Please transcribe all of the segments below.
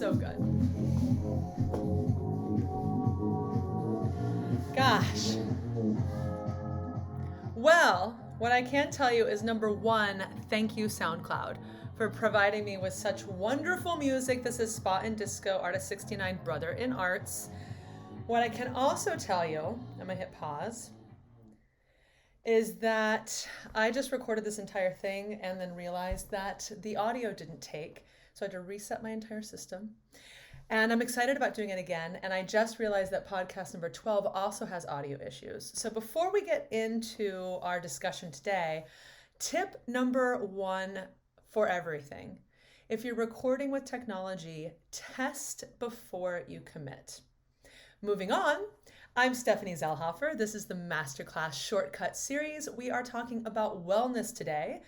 So good. Gosh. Well, what I can tell you is number one, thank you SoundCloud for providing me with such wonderful music. This is Spot and Disco, Artist 69, Brother in Arts. What I can also tell you, I'm gonna hit pause, is that I just recorded this entire thing and then realized that the audio didn't take. So I had to reset my entire system. And I'm excited about doing it again. And I just realized that podcast number 12 also has audio issues. So before we get into our discussion today, tip number one for everything. If you're recording with technology, test before you commit. Moving on, I'm Stephanie Zellhoefer. This is the Masterclass Shortcut Series. We are talking about wellness today.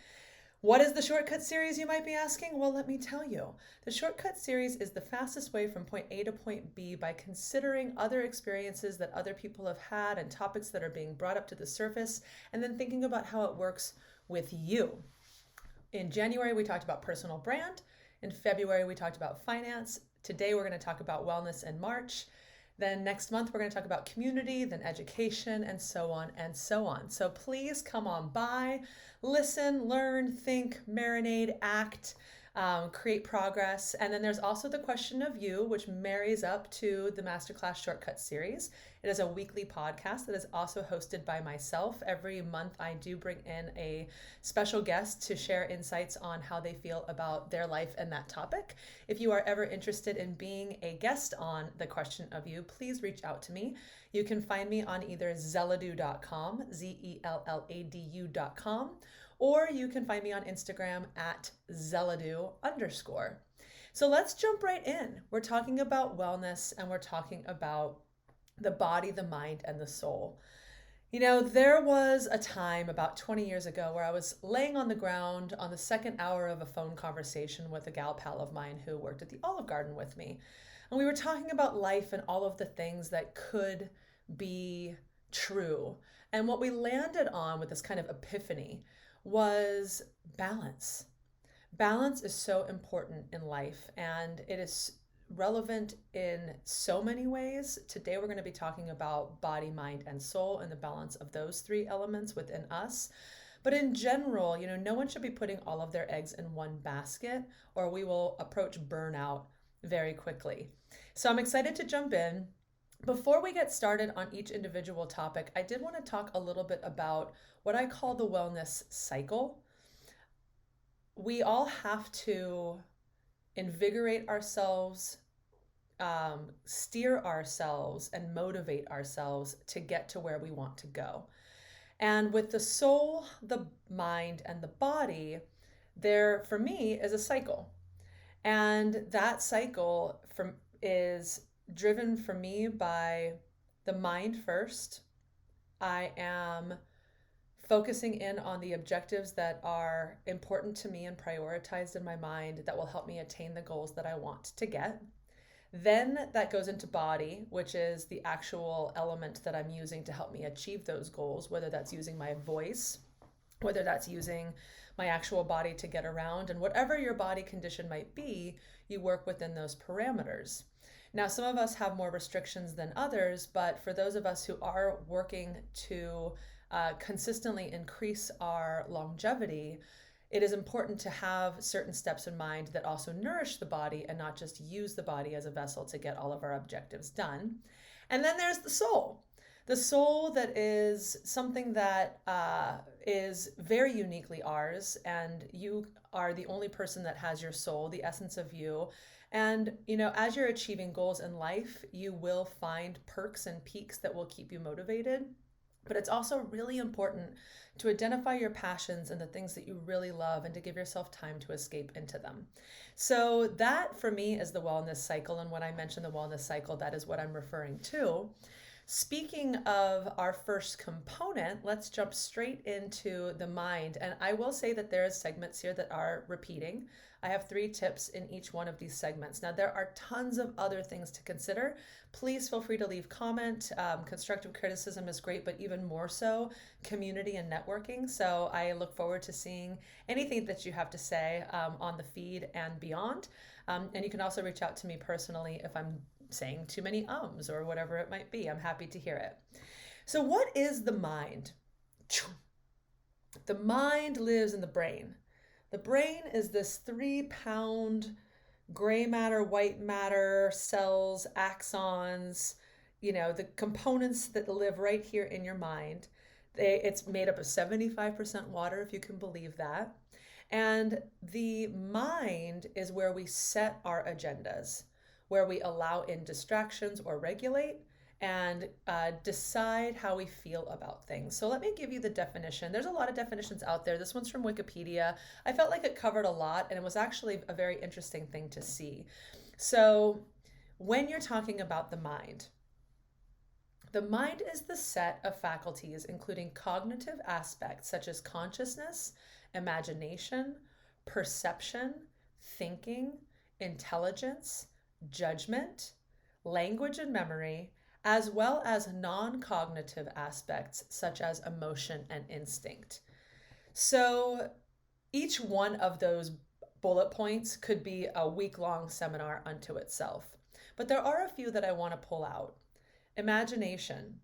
What is the Shortcut Series, you might be asking? Well, let me tell you. The Shortcut Series is the fastest way from point A to point B by considering other experiences that other people have had and topics that are being brought up to the surface, and then thinking about how it works with you. In January, we talked about personal brand. In February, we talked about finance. Today, we're going to talk about wellness in March. Then next month, we're going to talk about community, then education, and so on and so on. So please come on by, listen, learn, think, marinate, act, create progress. And then there's also the question of you, which marries up to the Masterclass Shortcut Series. It is a weekly podcast that is also hosted by myself. Every month, I do bring in a special guest to share insights on how they feel about their life and that topic. If you are ever interested in being a guest on the question of you, please reach out to me. You can find me on either zelladu.com, zelladu.com, or you can find me on Instagram at Zelladu_. So let's jump right in. We're talking about wellness and we're talking about the body, the mind, and the soul. You know, there was a time about 20 years ago where I was laying on the ground on the second hour of a phone conversation with a gal pal of mine who worked at the Olive Garden with me. And we were talking about life and all of the things that could be true. And what we landed on with this kind of epiphany was balance. Balance is so important in life, and it is relevant in so many ways. Today we're going to be talking about body, mind, and soul and the balance of those three elements within us. But in general, you know, no one should be putting all of their eggs in one basket, or we will approach burnout very quickly. So I'm excited to jump in. Before we get started on each individual topic, I did want to talk a little bit about what I call the wellness cycle. We all have to invigorate ourselves, steer ourselves, and motivate ourselves to get to where we want to go. And with the soul, the mind, and the body, there, for me, is a cycle. And that cycle is driven for me by the mind first. I am focusing in on the objectives that are important to me and prioritized in my mind that will help me attain the goals that I want to get. Then that goes into body, which is the actual element that I'm using to help me achieve those goals, whether that's using my voice, whether that's using my actual body to get around, and whatever your body condition might be, you work within those parameters. Now, some of us have more restrictions than others, but for those of us who are working to consistently increase our longevity, it is important to have certain steps in mind that also nourish the body and not just use the body as a vessel to get all of our objectives done. And then there's the soul. The soul that is something that is very uniquely ours, and you are the only person that has your soul, the essence of you. And, you know, as you're achieving goals in life, you will find perks and peaks that will keep you motivated. But it's also really important to identify your passions and the things that you really love and to give yourself time to escape into them. So that for me is the wellness cycle. And when I mention the wellness cycle, that is what I'm referring to. Speaking of our first component, let's jump straight into the mind. And I will say that there are segments here that are repeating. I have 3 tips in each one of these segments. Now, there are tons of other things to consider. Please feel free to leave comment. Constructive criticism is great, but even more so, community and networking. So I look forward to seeing anything that you have to say on the feed and beyond. And you can also reach out to me personally if I'm saying too many ums or whatever it might be. I'm happy to hear it. So, what is the mind? The mind lives in the brain. The brain is this 3-pound gray matter, white matter, cells, axons, the components that live right here in your mind. It's made up of 75% water, if you can believe that. And the mind is where we set our agendas, where we allow in distractions or regulate, and decide how we feel about things. So let me give you the definition. There's a lot of definitions out there. This one's from Wikipedia. I felt like it covered a lot, and it was actually a very interesting thing to see. So when you're talking about the mind is the set of faculties, including cognitive aspects such as consciousness, imagination, perception, thinking, intelligence, judgment, language and memory, as well as non-cognitive aspects such as emotion and instinct. So each one of those bullet points could be a week-long seminar unto itself. But there are a few that I want to pull out. Imagination,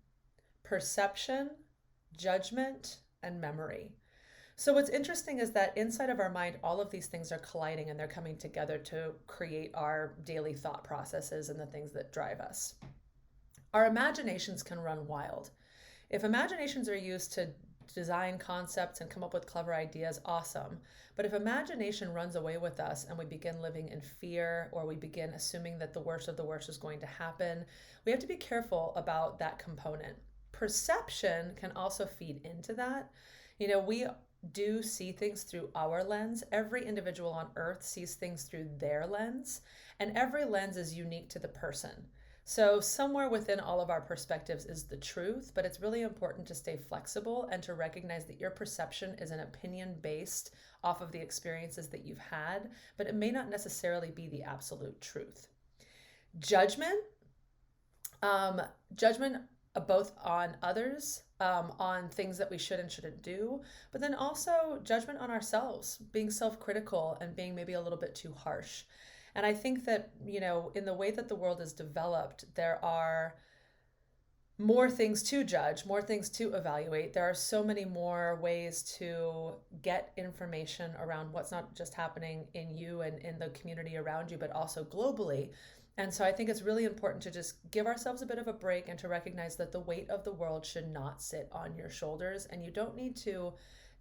perception, judgment, and memory. So what's interesting is that inside of our mind, all of these things are colliding and they're coming together to create our daily thought processes and the things that drive us. Our imaginations can run wild. If imaginations are used to design concepts and come up with clever ideas, awesome. But if imagination runs away with us and we begin living in fear, or we begin assuming that the worst of the worst is going to happen, we have to be careful about that component. Perception can also feed into that. We do see things through our lens. Every individual on earth sees things through their lens, and every lens is unique to the person. So somewhere within all of our perspectives is the truth, but it's really important to stay flexible and to recognize that your perception is an opinion based off of the experiences that you've had, but it may not necessarily be the absolute truth. Judgment, both on others, on things that we should and shouldn't do, but then also judgment on ourselves, being self-critical and being maybe a little bit too harsh. And I think that, in the way that the world is developed, there are more things to judge, more things to evaluate. There are so many more ways to get information around what's not just happening in you and in the community around you, but also globally. And so I think it's really important to just give ourselves a bit of a break and to recognize that the weight of the world should not sit on your shoulders, and you don't need to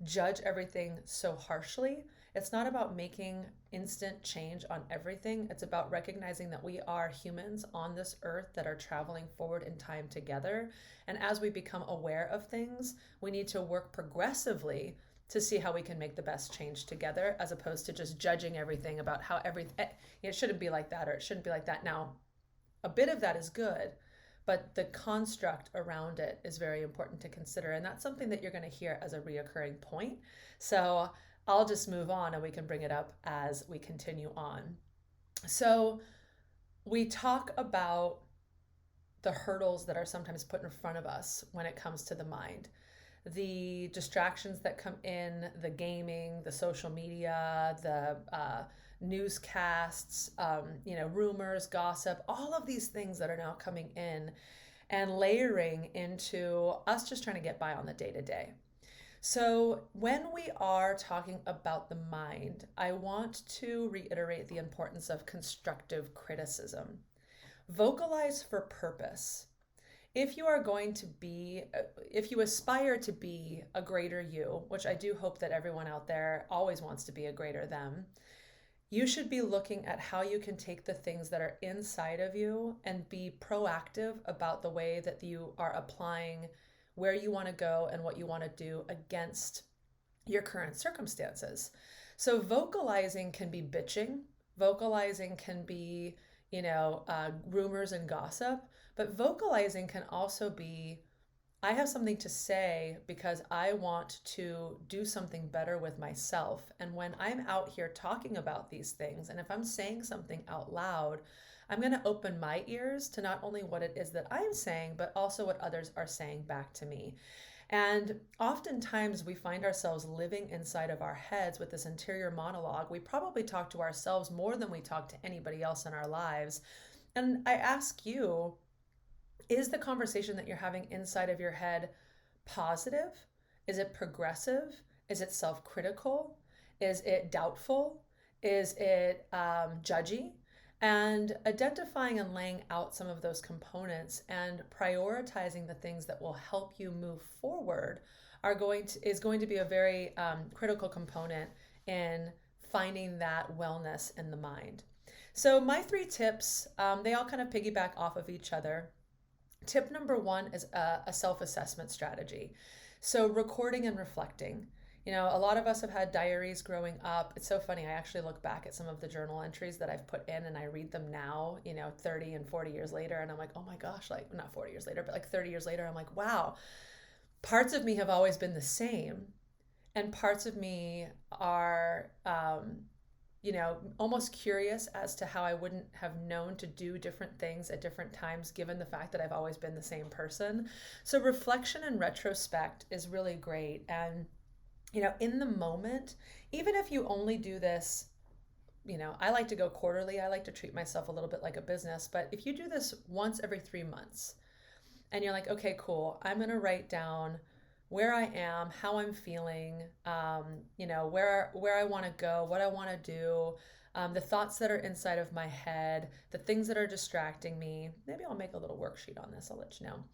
judge everything so harshly. It's not about making instant change on everything. It's about recognizing that we are humans on this earth that are traveling forward in time together. And as we become aware of things, we need to work progressively to see how we can make the best change together, as opposed to just judging everything about how it shouldn't be like that or it shouldn't be like that. Now, a bit of that is good, but the construct around it is very important to consider. And that's something that you're going to hear as a reoccurring point. So I'll just move on and we can bring it up as we continue on. So we talk about the hurdles that are sometimes put in front of us when it comes to the mind. The distractions that come in, the gaming, the social media, the newscasts, rumors, gossip, all of these things that are now coming in and layering into us just trying to get by on the day-to-day. So when we are talking about the mind, I want to reiterate the importance of constructive criticism. Vocalize for purpose. If you aspire to be a greater you, which I do hope that everyone out there always wants to be a greater them, you should be looking at how you can take the things that are inside of you and be proactive about the way that you are applying where you want to go and what you want to do against your current circumstances. So vocalizing can be bitching. Vocalizing can be, rumors and gossip. But vocalizing can also be, I have something to say because I want to do something better with myself. And when I'm out here talking about these things, and if I'm saying something out loud, I'm going to open my ears to not only what it is that I'm saying, but also what others are saying back to me. And oftentimes we find ourselves living inside of our heads with this interior monologue. We probably talk to ourselves more than we talk to anybody else in our lives. And I ask you, is the conversation that you're having inside of your head positive? Is it progressive? Is it self-critical? Is it doubtful? Is it judgy? And identifying and laying out some of those components and prioritizing the things that will help you move forward is going to be a very critical component in finding that wellness in the mind. So my 3 tips, they all kind of piggyback off of each other. Tip number 1 is a self-assessment strategy. So recording and reflecting. A lot of us have had diaries growing up. It's so funny. I actually look back at some of the journal entries that I've put in and I read them now, 30 and 40 years later. And I'm like, oh my gosh, like not 40 years later, but like 30 years later, I'm like, wow, parts of me have always been the same. And parts of me are, almost curious as to how I wouldn't have known to do different things at different times, given the fact that I've always been the same person. So reflection and retrospect is really great. And in the moment, even if you only do this, I like to go quarterly. I like to treat myself a little bit like a business. But if you do this once every 3 months and you're like, okay, cool, I'm going to write down where I am, how I'm feeling, where I want to go, what I want to do, the thoughts that are inside of my head, the things that are distracting me. Maybe I'll make a little worksheet on this. I'll let you know.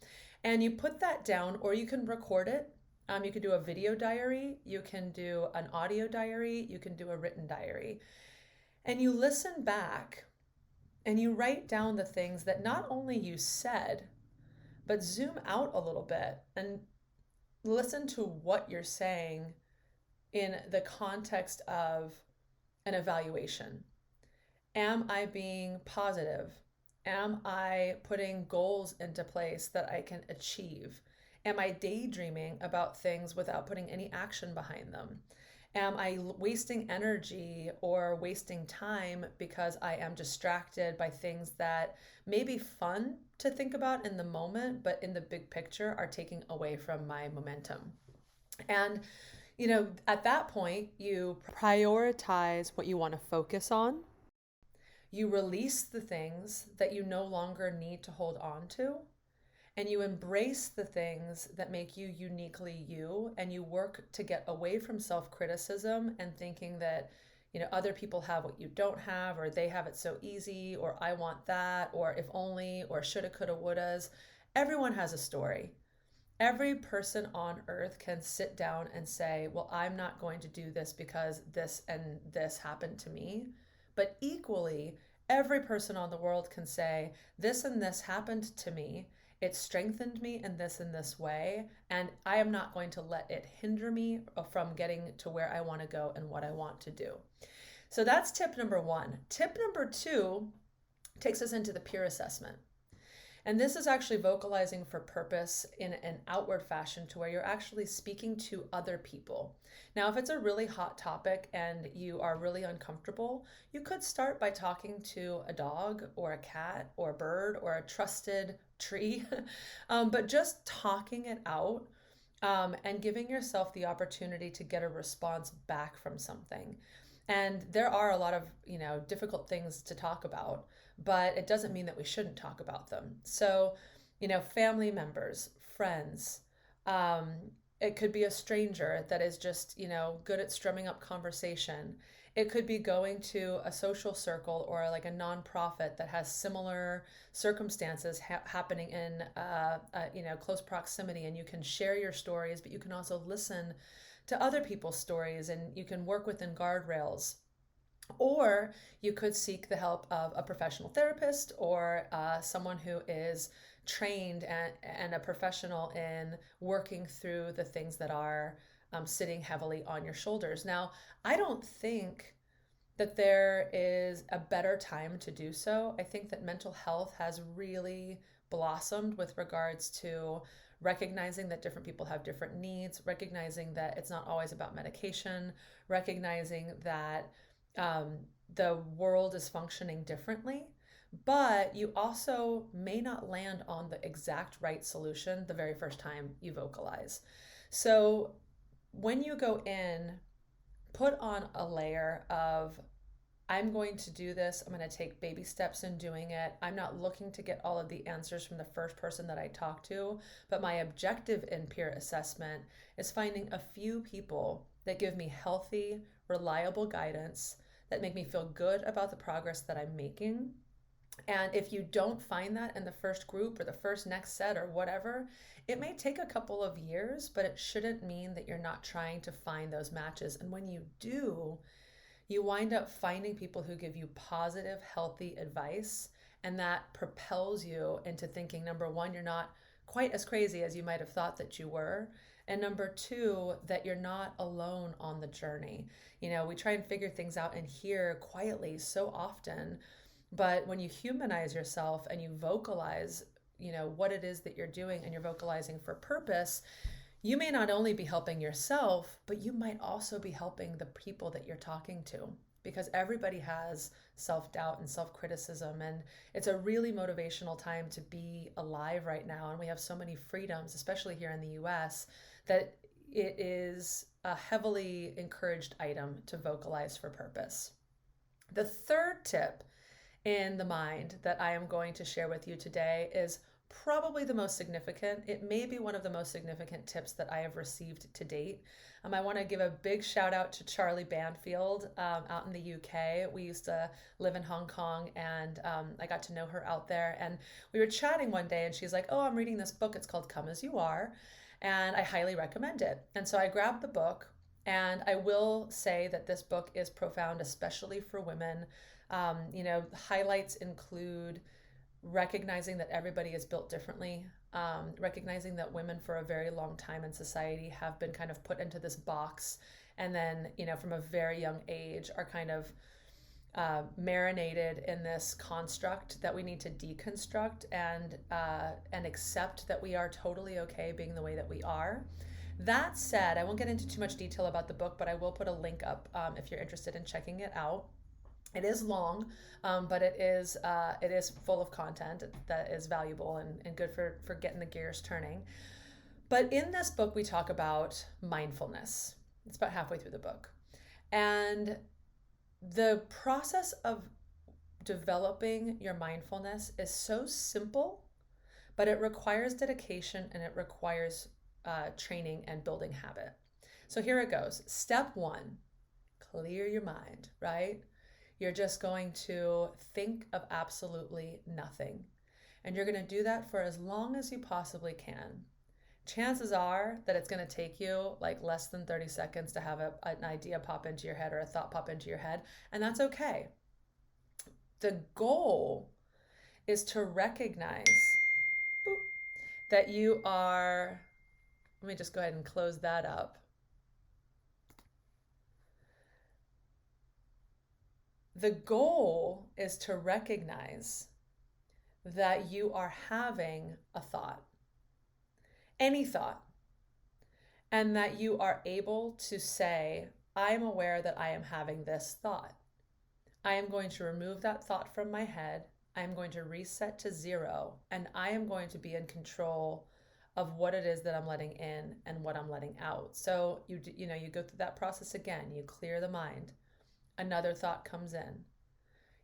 And you put that down, or you can record it. You can do a video diary, you can do an audio diary, you can do a written diary. And you listen back and you write down the things that not only you said, but zoom out a little bit and listen to what you're saying in the context of an evaluation. Am I being positive? Am I putting goals into place that I can achieve? Am I daydreaming about things without putting any action behind them? Am I wasting energy or wasting time because I am distracted by things that may be fun to think about in the moment, but in the big picture are taking away from my momentum? And, at that point, you prioritize what you want to focus on. You release the things that you no longer need to hold on to. And you embrace the things that make you uniquely you, and you work to get away from self-criticism and thinking that, other people have what you don't have, or they have it so easy, or I want that, or if only, or shoulda, coulda, wouldas. Everyone has a story. Every person on earth can sit down and say, well, I'm not going to do this because this and this happened to me. But equally, every person on the world can say, this and this happened to me. It strengthened me in this way, and I am not going to let it hinder me from getting to where I want to go and what I want to do. So that's tip number 1. Tip number 2 takes us into the peer assessment. And this is actually vocalizing for purpose in an outward fashion to where you're actually speaking to other people. Now, if it's a really hot topic and you are really uncomfortable, you could start by talking to a dog or a cat or a bird or a trusted tree, but just talking it out and giving yourself the opportunity to get a response back from something. And there are a lot of, difficult things to talk about, but it doesn't mean that we shouldn't talk about them. So, family members, friends, it could be a stranger that is just, good at strumming up conversation. It could be going to a social circle or like a nonprofit that has similar circumstances happening in, close proximity, and you can share your stories, but you can also listen to other people's stories and you can work within guardrails. Or you could seek the help of a professional therapist or someone who is trained and a professional in working through the things that are sitting heavily on your shoulders. Now, I don't think that there is a better time to do so. I think that mental health has really blossomed with regards to recognizing that different people have different needs, recognizing that it's not always about medication, recognizing that the world is functioning differently, but you also may not land on the exact right solution the very first time you vocalize. So when you go in, put on a layer of, I'm going to do this. I'm going to take baby steps in doing it. I'm not looking to get all of the answers from the first person that I talk to, but my objective in peer assessment is finding a few people that give me healthy, reliable guidance that make me feel good about the progress that I'm making. And if you don't find that in the first group or the first next set or whatever, it may take a couple of years, but it shouldn't mean that you're not trying to find those matches. And when you do, you wind up finding people who give you positive, healthy advice, and that propels you into thinking, number one, you're not quite as crazy as you might have thought that you were. And number two, that you're not alone on the journey. We try and figure things out in here quietly so often, but when you humanize yourself and you vocalize, what it is that you're doing, and you're vocalizing for purpose, you may not only be helping yourself, but you might also be helping the people that you're talking to, because everybody has self-doubt and self-criticism, and it's a really motivational time to be alive right now. And we have so many freedoms, especially here in the US, that it is a heavily encouraged item to vocalize for purpose. The third tip in the mind that I am going to share with you today is probably the most significant. It may be one of the most significant tips that I have received to date. I want to give a big shout out to Charlie Banfield out in the UK. We used to live in Hong Kong, and I got to know her out there. And we were chatting one day, and she's like, "Oh, I'm reading this book. It's called Come As You Are, and I highly recommend it." And so I grabbed the book, and I will say that this book is profound, especially for women. Highlights include recognizing that everybody is built differently, recognizing that women for a very long time in society have been kind of put into this box, and then, from a very young age are kind of marinated in this construct that we need to deconstruct and accept that we are totally okay being the way that we are. That said, I won't get into too much detail about the book, but I will put a link up if you're interested in checking it out. It is long, but it is full of content that is valuable and good for getting the gears turning. But in this book, we talk about mindfulness. It's about halfway through the book. And the process of developing your mindfulness is so simple, but it requires dedication, and it requires training and building habit. So here it goes. Step one, clear your mind, right? You're just going to think of absolutely nothing. And you're going to do that for as long as you possibly can. Chances are that it's going to take you like less than 30 seconds to have an idea pop into your head or a thought pop into your head, and that's okay. The goal is to recognize that you are, let me just go ahead and close that up. The goal is to recognize that you are having a thought, any thought, and that you are able to say, I'm aware that I am having this thought. I am going to remove that thought from my head. I am going to reset to 0, and I am going to be in control of what it is that I'm letting in and what I'm letting out. So you go through that process again. You clear the mind. Another thought comes in.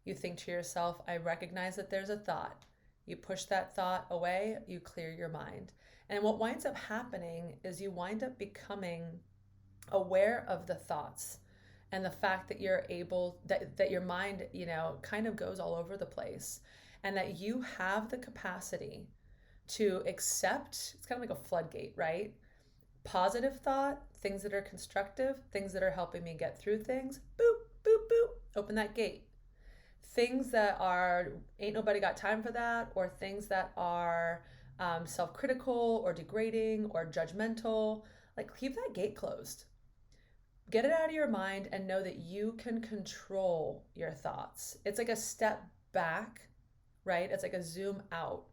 You think to yourself, I recognize that there's a thought. You push that thought away, you clear your mind. And what winds up happening is you wind up becoming aware of the thoughts and the fact that you're able, that your mind, kind of goes all over the place, and that you have the capacity to accept. It's kind of like a floodgate, right? Positive thought, things that are constructive, things that are helping me get through things, boop, boop, boop, open that gate. Things that are, ain't nobody got time for that, or things that are self-critical or degrading or judgmental, like keep that gate closed. Get it out of your mind and know that you can control your thoughts. It's like a step back, right? It's like a zoom out.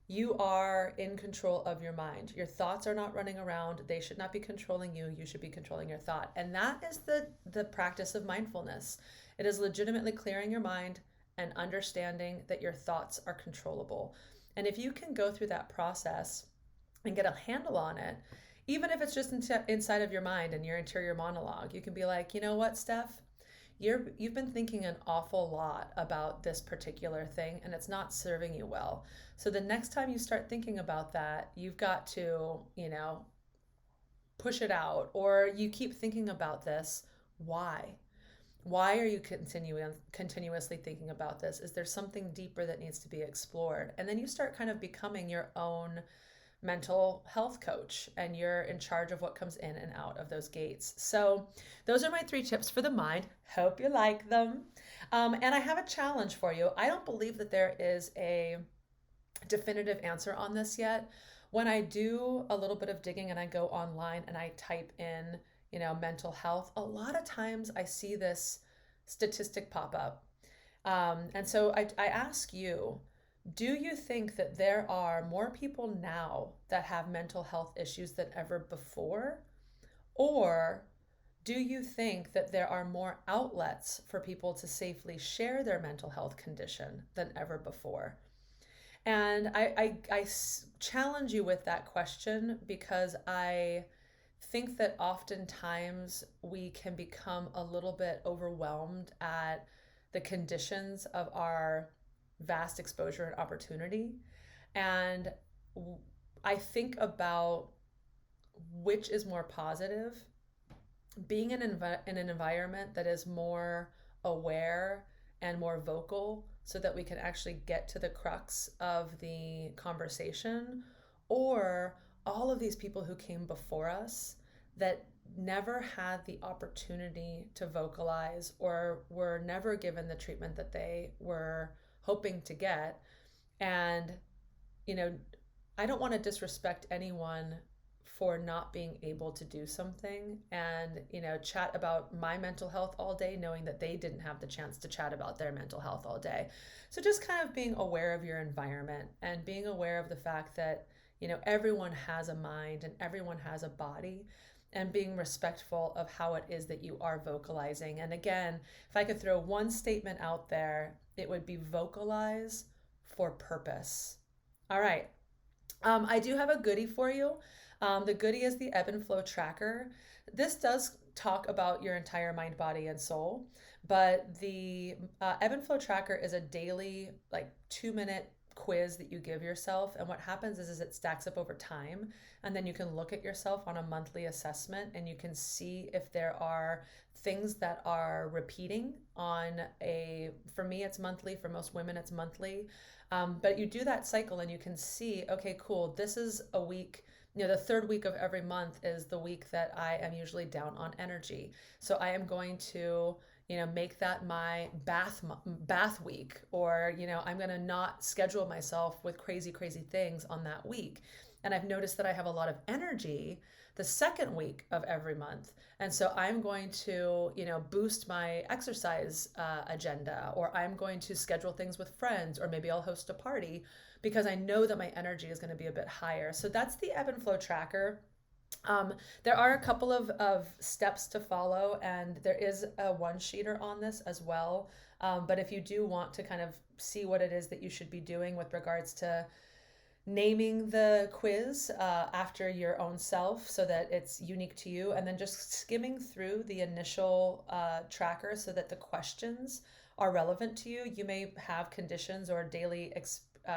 You are in control of your mind. Your thoughts are not running around. They should not be controlling you. You should be controlling your thought. And that is the practice of mindfulness. It is legitimately clearing your mind and understanding that your thoughts are controllable. And if you can go through that process and get a handle on it, Even if it's just inside of your mind and your interior monologue, you can be like, you know what, Steph? You've been thinking an awful lot about this particular thing and it's not serving you well. So the next time you start thinking about that, you've got to, push it out. Or you keep thinking about this. Why? Why are you continuously thinking about this? Is there something deeper that needs to be explored? And then you start kind of becoming your own mental health coach, and you're in charge of what comes in and out of those gates. So those are my 3 tips for the mind. Hope you like them. And I have a challenge for you. I don't believe that there is a definitive answer on this yet. When I do a little bit of digging and I go online and I type in, mental health, a lot of times I see this statistic pop up. And so I ask you, do you think that there are more people now that have mental health issues than ever before? Or do you think that there are more outlets for people to safely share their mental health condition than ever before? And I challenge you with that question because I think that oftentimes we can become a little bit overwhelmed at the conditions of our vast exposure and opportunity. And I think about which is more positive, being in an environment that is more aware and more vocal so that we can actually get to the crux of the conversation, or all of these people who came before us that never had the opportunity to vocalize or were never given the treatment that they were hoping to get. And, I don't want to disrespect anyone for not being able to do something and, chat about my mental health all day, knowing that they didn't have the chance to chat about their mental health all day. So just kind of being aware of your environment and being aware of the fact that, everyone has a mind and everyone has a body, and being respectful of how it is that you are vocalizing. And again, if I could throw one statement out there, it would be vocalize for purpose. All right. I do have a goodie for you. The goodie is the ebb and flow tracker. This does talk about your entire mind, body, and soul, but the ebb and flow tracker is a daily, 2-minute quiz that you give yourself. And what happens is it stacks up over time. And then you can look at yourself on a monthly assessment and you can see if there are things that are repeating for me, it's monthly. For most women, it's monthly. But you do that cycle and you can see, okay, cool. This is a week. The 3rd week of every month is the week that I am usually down on energy. So I am going to make that my bath week, or, I'm going to not schedule myself with crazy things on that week. And I've noticed that I have a lot of energy the 2nd week of every month. And so I'm going to, boost my exercise agenda, or I'm going to schedule things with friends, or maybe I'll host a party because I know that my energy is going to be a bit higher. So that's the ebb and flow tracker. There are a couple of steps to follow, and there is a one-sheeter on this as well. But if you do want to kind of see what it is that you should be doing with regards to naming the quiz after your own self so that it's unique to you, and then just skimming through the initial tracker so that the questions are relevant to you. You may have conditions or daily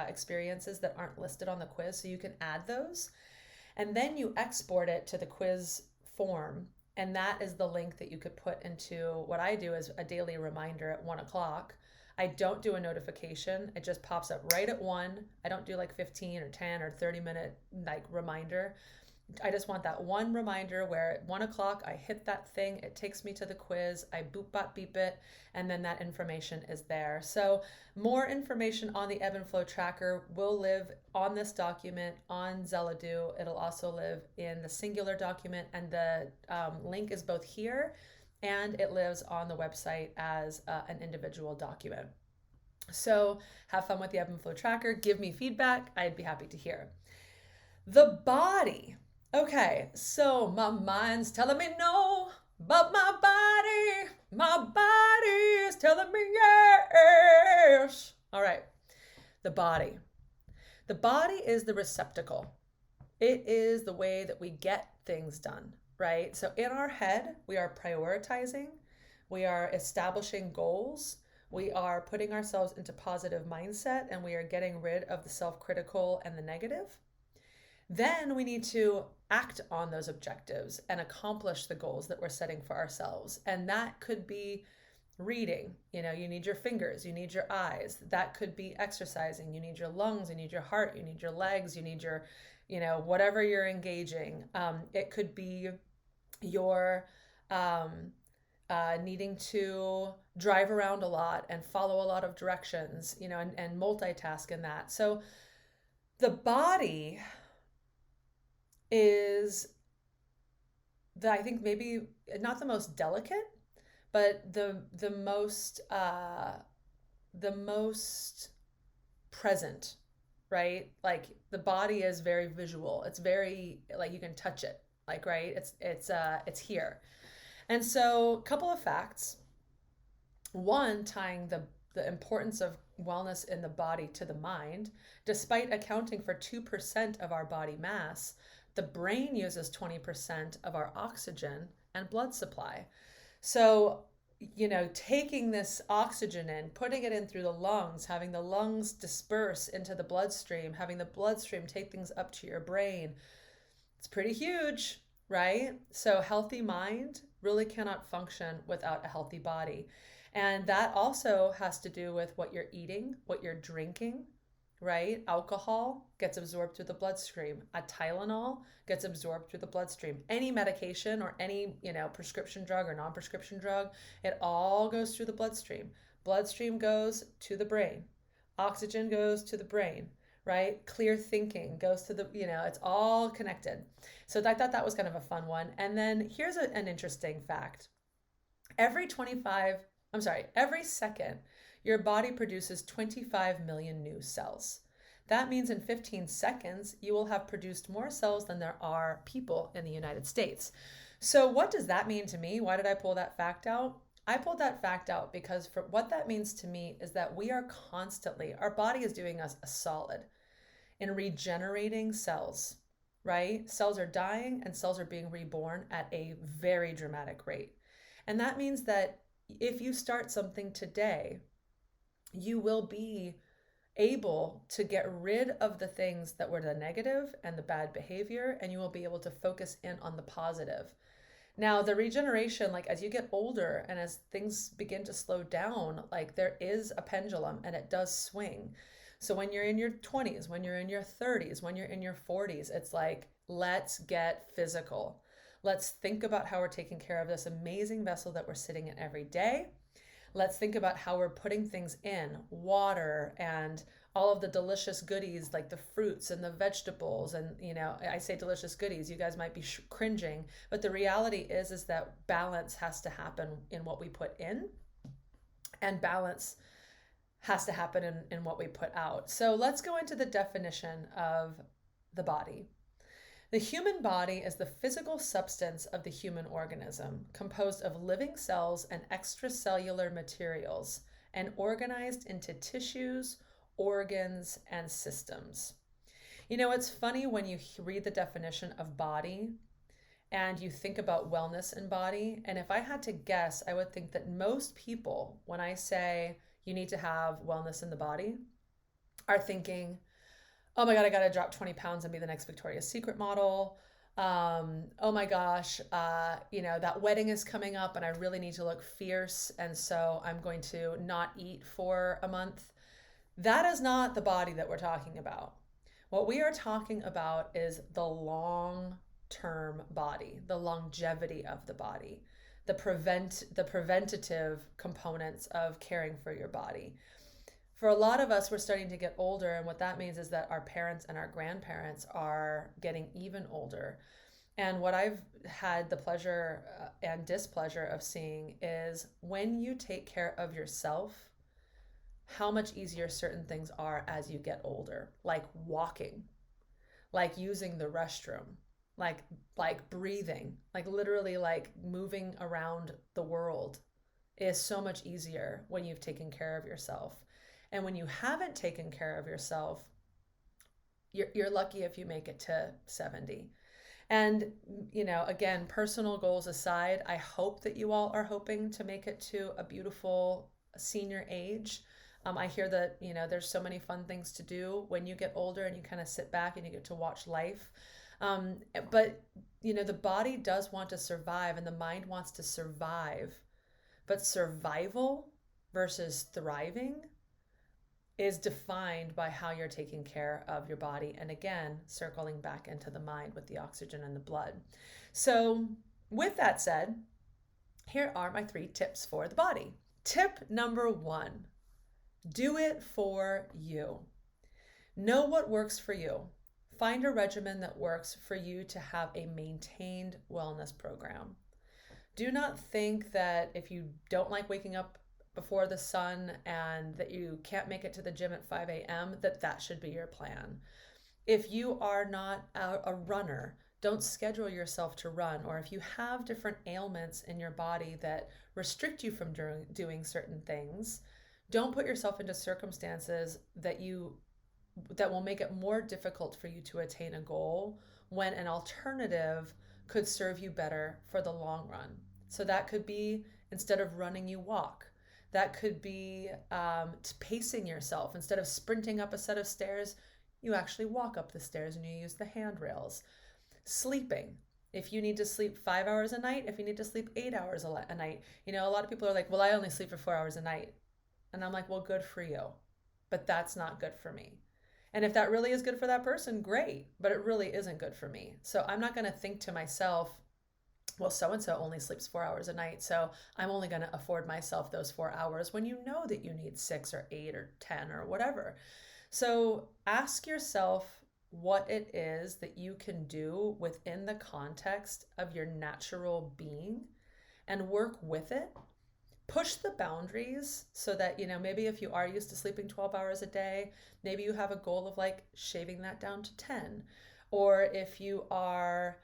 experiences that aren't listed on the quiz, so you can add those. And then you export it to the quiz form. And that is the link that you could put into what I do as a daily reminder at 1:00. I don't do a notification. It just pops up right at 1. I don't do 15 or 10 or 30-minute reminder. I just want that one reminder where at 1:00 I hit that thing, it takes me to the quiz, I beep it, and then that information is there. So more information on the ebb and flow tracker will live on this document on Zelladu. It'll also live in the singular document, and the link is both here and it lives on the website as an individual document. So have fun with the ebb and flow tracker. Give me feedback. I'd be happy to hear. The body. Okay, so my mind's telling me no, but my body is telling me yes. All right, the body. The body is the receptacle. It is the way that we get things done, right? So in our head, we are prioritizing, we are establishing goals, we are putting ourselves into positive mindset, and we are getting rid of the self-critical and the negative. Then we need to act on those objectives and accomplish the goals that we're setting for ourselves. And that could be reading. You need your fingers, you need your eyes. That could be exercising. You need your lungs, you need your heart, you need your legs, you need your, whatever you're engaging. It could be your needing to drive around a lot and follow a lot of directions, and multitask in that. So the body is I think maybe not the most delicate, but the most present, right? Like the body is very visual. It's very like you can touch it, like, right? It's here. And so a couple of facts. One, tying the importance of wellness in the body to the mind. Despite accounting for 2% of our body mass, the brain uses 20% of our oxygen and blood supply. So, taking this oxygen in, putting it in through the lungs, having the lungs disperse into the bloodstream, having the bloodstream take things up to your brain, it's pretty huge, right? So healthy mind really cannot function without a healthy body. And that also has to do with what you're eating, what you're drinking, right? Alcohol gets absorbed through the bloodstream. A Tylenol gets absorbed through the bloodstream. Any medication or any, prescription drug or non-prescription drug, it all goes through the bloodstream. Bloodstream goes to the brain. Oxygen goes to the brain, right? Clear thinking goes to the, it's all connected. So I thought that was kind of a fun one. And then here's an interesting fact. Every second, your body produces 25 million new cells. That means in 15 seconds, you will have produced more cells than there are people in the United States. So what does that mean to me? Why did I pull that fact out? I pulled that fact out because what that means to me is that we are constantly, our body is doing us a solid in regenerating cells, right? Cells are dying and cells are being reborn at a very dramatic rate. And that means that if you start something today, you will be able to get rid of the things that were the negative and the bad behavior, and you will be able to focus in on the positive. Now, the regeneration, like as you get older and as things begin to slow down, like there is a pendulum and it does swing. So when you're in your 20s, when you're in your 30s, when you're in your 40s, it's like, let's get physical. Let's think about how we're taking care of this amazing vessel that we're sitting in every day. Let's think about how we're putting things in, water and all of the delicious goodies like the fruits and the vegetables. And, I say delicious goodies, you guys might be cringing, but the reality is that balance has to happen in what we put in, and balance has to happen in what we put out. So let's go into the definition of the body. The human body is the physical substance of the human organism, composed of living cells and extracellular materials, and organized into tissues, organs, and systems. It's funny when you read the definition of body and you think about wellness in body. And if I had to guess, I would think that most people, when I say you need to have wellness in the body, are thinking, oh my God, I got to drop 20 pounds and be the next Victoria's Secret model. Oh my gosh, that wedding is coming up and I really need to look fierce. And so I'm going to not eat for a month. That is not the body that we're talking about. What we are talking about is the long-term body, the longevity of the body, the preventative components of caring for your body. For a lot of us, we're starting to get older, and what that means is that our parents and our grandparents are getting even older. And what I've had the pleasure and displeasure of seeing is when you take care of yourself, how much easier certain things are as you get older, like walking, like using the restroom, like breathing, like literally like moving around the world is so much easier when you've taken care of yourself. And when you haven't taken care of yourself, you're lucky if you make it to 70. And, again, personal goals aside, I hope that you all are hoping to make it to a beautiful senior age. I hear that, there's so many fun things to do when you get older and you kind of sit back and you get to watch life. But, the body does want to survive and the mind wants to survive. But survival versus thriving is defined by how you're taking care of your body. And again, circling back into the mind with the oxygen and the blood. So with that said, here are my 3 tips for the body. Tip number 1, do it for you. Know what works for you. Find a regimen that works for you to have a maintained wellness program. Do not think that if you don't like waking up before the sun and that you can't make it to the gym at 5 a.m., that should be your plan. If you are not a runner, don't schedule yourself to run. Or if you have different ailments in your body that restrict you from doing certain things, don't put yourself into circumstances that will make it more difficult for you to attain a goal when an alternative could serve you better for the long run. So that could be, instead of running, you walk. That could be pacing yourself. Instead of sprinting up a set of stairs, you actually walk up the stairs and you use the handrails. Sleeping. If you need to sleep 5 hours a night, if you need to sleep 8 hours a night. A lot of people are like, well, I only sleep for 4 hours a night. And I'm like, well, good for you. But that's not good for me. And if that really is good for that person, great. But it really isn't good for me. So I'm not going to think to myself, well, so-and-so only sleeps 4 hours a night, so I'm only going to afford myself those 4 hours, when you know that you need 6 or 8 or 10 or whatever. So ask yourself what it is that you can do within the context of your natural being and work with it. Push the boundaries so that, maybe if you are used to sleeping 12 hours a day, maybe you have a goal of like shaving that down to 10. Or if you are,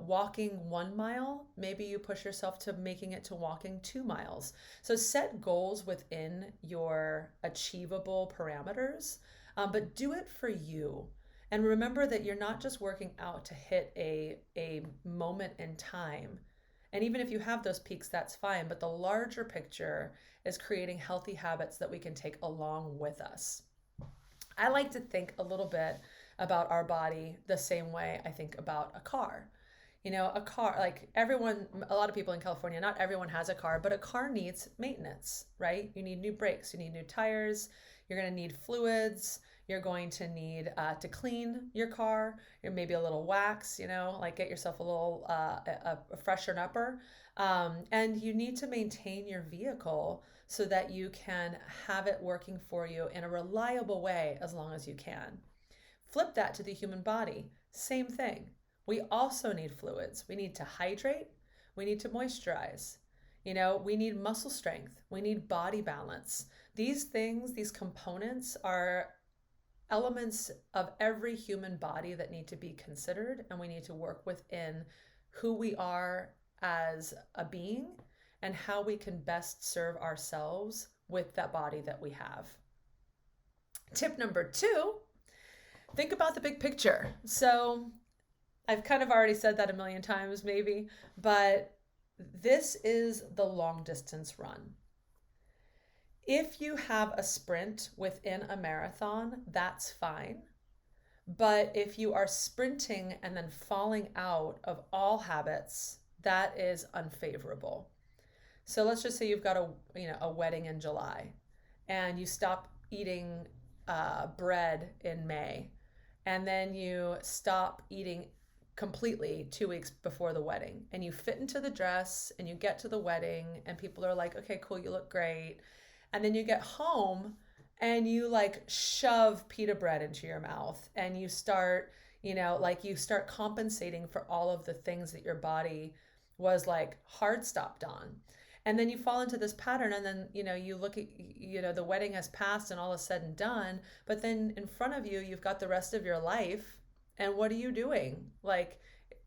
walking 1 mile, maybe you push yourself to making it to walking 2 miles. So set goals within your achievable parameters, but do it for you. And remember that you're not just working out to hit a moment in time. And even if you have those peaks, that's fine. But the larger picture is creating healthy habits that we can take along with us. I like to think a little bit about our body the same way I think about a car. A car, like a lot of people in California, not everyone has a car, but a car needs maintenance, right? You need new brakes, you need new tires, you're going to need fluids, you're going to need to clean your car, or maybe a little wax, like get yourself a little a freshen upper. And you need to maintain your vehicle so that you can have it working for you in a reliable way as long as you can. Flip that to the human body. Same thing. We also need fluids. We need to hydrate. We need to moisturize. We need muscle strength. We need body balance. These things, these components are elements of every human body that need to be considered, and we need to work within who we are as a being and how we can best serve ourselves with that body that we have. Tip number 2, think about the big picture. So I've kind of already said that a million times maybe, but this is the long distance run. If you have a sprint within a marathon, that's fine. But if you are sprinting and then falling out of all habits, that is unfavorable. So let's just say you've got a wedding in July and you stop eating bread in May, and then you stop eating completely 2 weeks before the wedding, and you fit into the dress and you get to the wedding and people are like, okay, cool, you look great. And then you get home and you like shove pita bread into your mouth and you start, you start compensating for all of the things that your body was like hard stopped on. And then you fall into this pattern, and then, you look at, the wedding has passed and all is said and done, but then in front of you, you've got the rest of your life. And what are you doing? Like,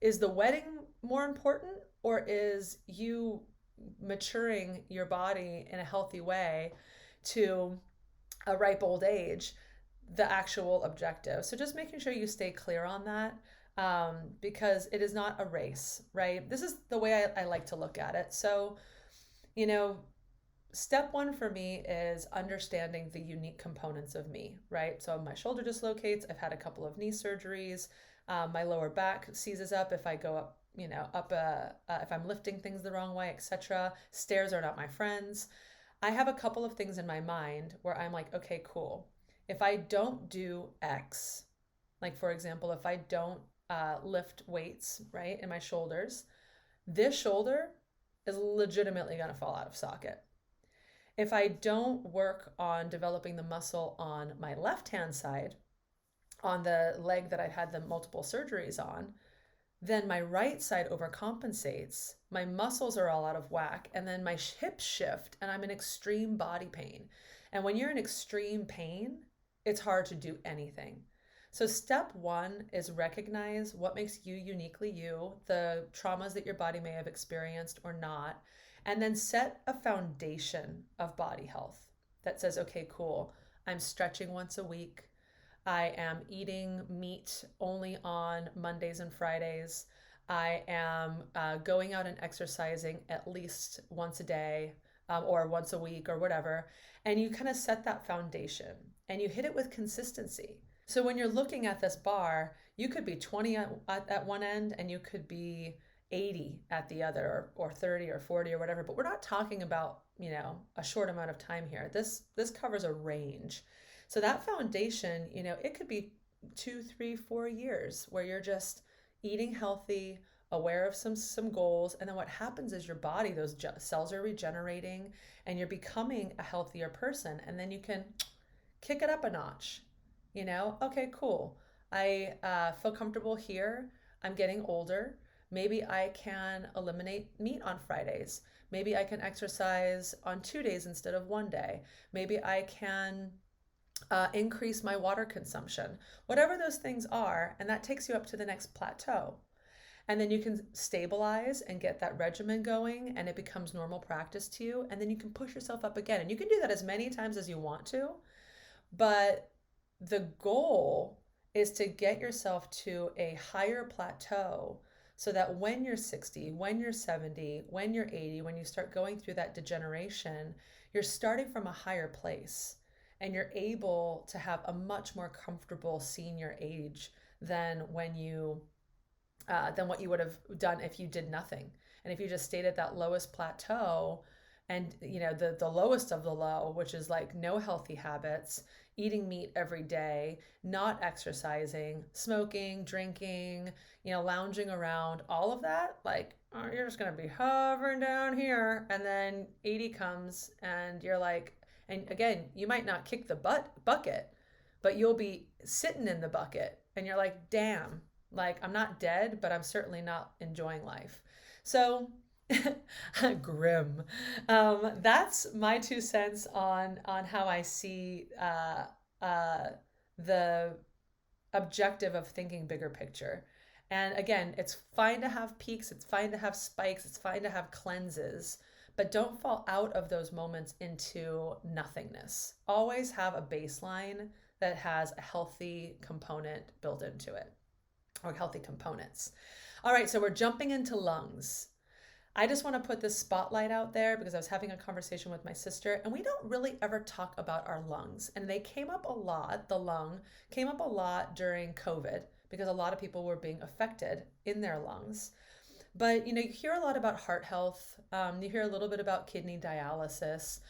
is the wedding more important, or is you maturing your body in a healthy way to a ripe old age the actual objective. So just making sure you stay clear on that, because it is not a race, right? This is the way I like to look at it. So, you know, step one for me is understanding the unique components of me, right? So my shoulder dislocates. I've had a couple of knee surgeries. My lower back seizes up if I go up, if I'm lifting things the wrong way, etc. Stairs are not my friends. I have a couple of things in my mind where I'm like, okay, cool. If I don't do X, like for example, if I don't lift weights, right, in my shoulders, this shoulder is legitimately going to fall out of socket. If I don't work on developing the muscle on my left-hand side, on the leg that I've had the multiple surgeries on, then my right side overcompensates. My muscles are all out of whack, and then my hips shift, and I'm in extreme body pain. And when you're in extreme pain, it's hard to do anything. So step one is recognize what makes you uniquely you, the traumas that your body may have experienced or not, and then set a foundation of body health that says, okay, cool, I'm stretching once a week. I am eating meat only on Mondays and Fridays. I am going out and exercising at least once a day, or once a week or whatever. And you kind of set that foundation and you hit it with consistency. So when you're looking at this bar, you could be 20 at one end and you could be 80 at the other, or 30 or 40 or whatever. But we're not talking about, a short amount of time here. This covers a range. So that foundation, it could be 2, 3, 4 years where you're just eating healthy, aware of some goals. And then what happens is your body, those cells are regenerating and you're becoming a healthier person. And then you can kick it up a notch. Okay, cool. I feel comfortable here. I'm getting older. Maybe I can eliminate meat on Fridays. Maybe I can exercise on 2 days instead of 1 day. Maybe I can increase my water consumption. Whatever those things are, and that takes you up to the next plateau. And then you can stabilize and get that regimen going, and it becomes normal practice to you. And then you can push yourself up again. And you can do that as many times as you want to. But the goal is to get yourself to a higher plateau so that when you're 60, when you're 70, when you're 80, when you start going through that degeneration, you're starting from a higher place and you're able to have a much more comfortable senior age than when you than what you would have done if you did nothing. And if you just stayed at that lowest plateau and the lowest of the low, which is like no healthy habits, eating meat every day, not exercising, smoking, drinking, lounging around, all of that, like, you're just going to be hovering down here. And then 80 comes and you're like, and again, you might not kick the bucket, but you'll be sitting in the bucket and you're like, damn, like I'm not dead, but I'm certainly not enjoying life. So grim. That's my 2 cents on how I see the objective of thinking bigger picture. And again, it's fine to have peaks, it's fine to have spikes, it's fine to have cleanses, but don't fall out of those moments into nothingness. Always have a baseline that has a healthy component built into it, or healthy components. All right, so we're jumping into lungs. I just want to put this spotlight out there because I was having a conversation with my sister, and we don't really ever talk about our lungs. And they came up a lot, the lung came up a lot during COVID because a lot of people were being affected in their lungs. But you hear a lot about heart health. You hear a little bit about kidney dialysis.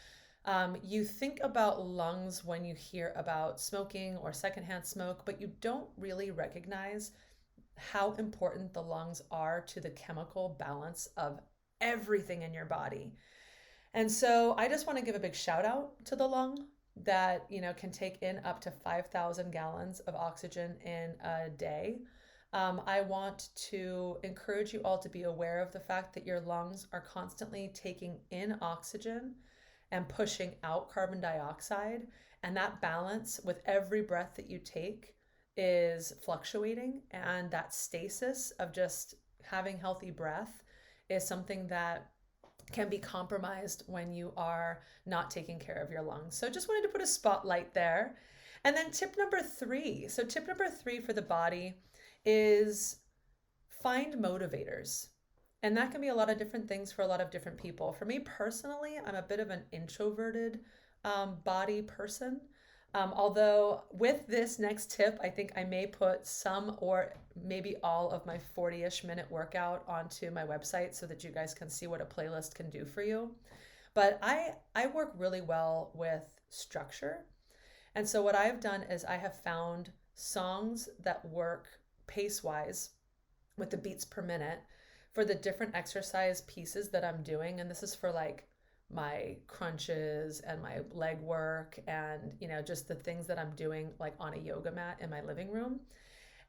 You think about lungs when you hear about smoking or secondhand smoke, but you don't really recognize how important the lungs are to the chemical balance of everything in your body. And so I just want to give a big shout out to the lung that, can take in up to 5,000 gallons of oxygen in a day. I want to encourage you all to be aware of the fact that your lungs are constantly taking in oxygen and pushing out carbon dioxide. And that balance with every breath that you take is fluctuating. And that stasis of just having healthy breath is something that can be compromised when you are not taking care of your lungs. So just wanted to put a spotlight there. And then tip number 3. So tip number 3 for the body is find motivators. And that can be a lot of different things for a lot of different people. For me personally, I'm a bit of an introverted body person. Although with this next tip, I think I may put some or maybe all of my 40-ish minute workout onto my website so that you guys can see what a playlist can do for you. But I work really well with structure. And so what I've done is I have found songs that work pace-wise with the beats per minute for the different exercise pieces that I'm doing. And this is for like my crunches and my leg work and, just the things that I'm doing like on a yoga mat in my living room.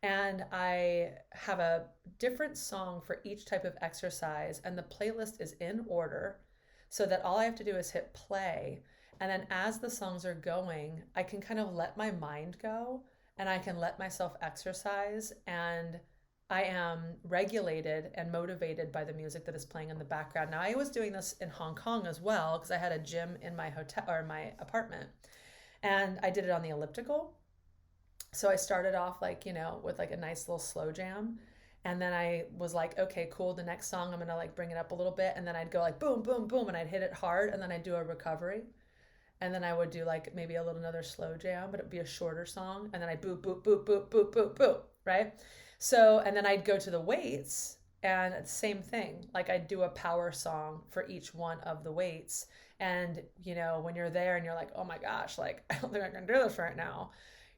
And I have a different song for each type of exercise, and the playlist is in order so that all I have to do is hit play. And then as the songs are going, I can kind of let my mind go and I can let myself exercise, and I am regulated and motivated by the music that is playing in the background. Now, I was doing this in Hong Kong as well because I had a gym in my hotel or my apartment, and I did it on the elliptical. So I started off with like a nice little slow jam. And then I was like, okay, cool. The next song, I'm going to like bring it up a little bit. And then I'd go like boom, boom, boom. And I'd hit it hard. And then I'd do a recovery. And then I would do like maybe another slow jam, but it'd be a shorter song. And then I'd boop, boop, boop, boop, boop, boop, boop, right? So, and then I'd go to the weights and same thing. Like I'd do a power song for each one of the weights. And, when you're there and you're like, oh my gosh, like, I don't think I can do this right now.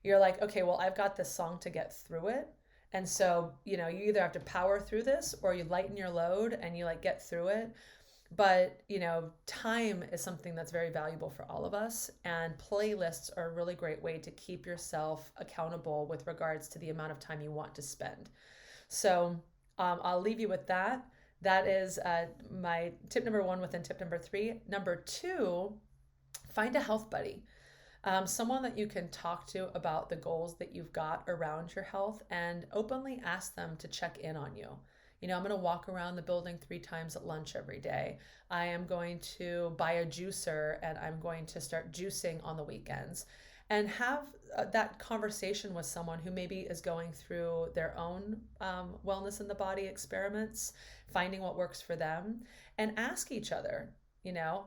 You're like, okay, well, I've got this song to get through it. And so, you either have to power through this or you lighten your load and you like get through it. But, time is something that's very valuable for all of us. And playlists are a really great way to keep yourself accountable with regards to the amount of time you want to spend. So I'll leave you with that. That is my tip number 1 within tip number 3. Number 2, find a health buddy. Someone that you can talk to about the goals that you've got around your health and openly ask them to check in on you. I'm going to walk around the building 3 times at lunch every day. I am going to buy a juicer and I'm going to start juicing on the weekends. And have that conversation with someone who maybe is going through their own wellness in the body experiments, finding what works for them, and ask each other,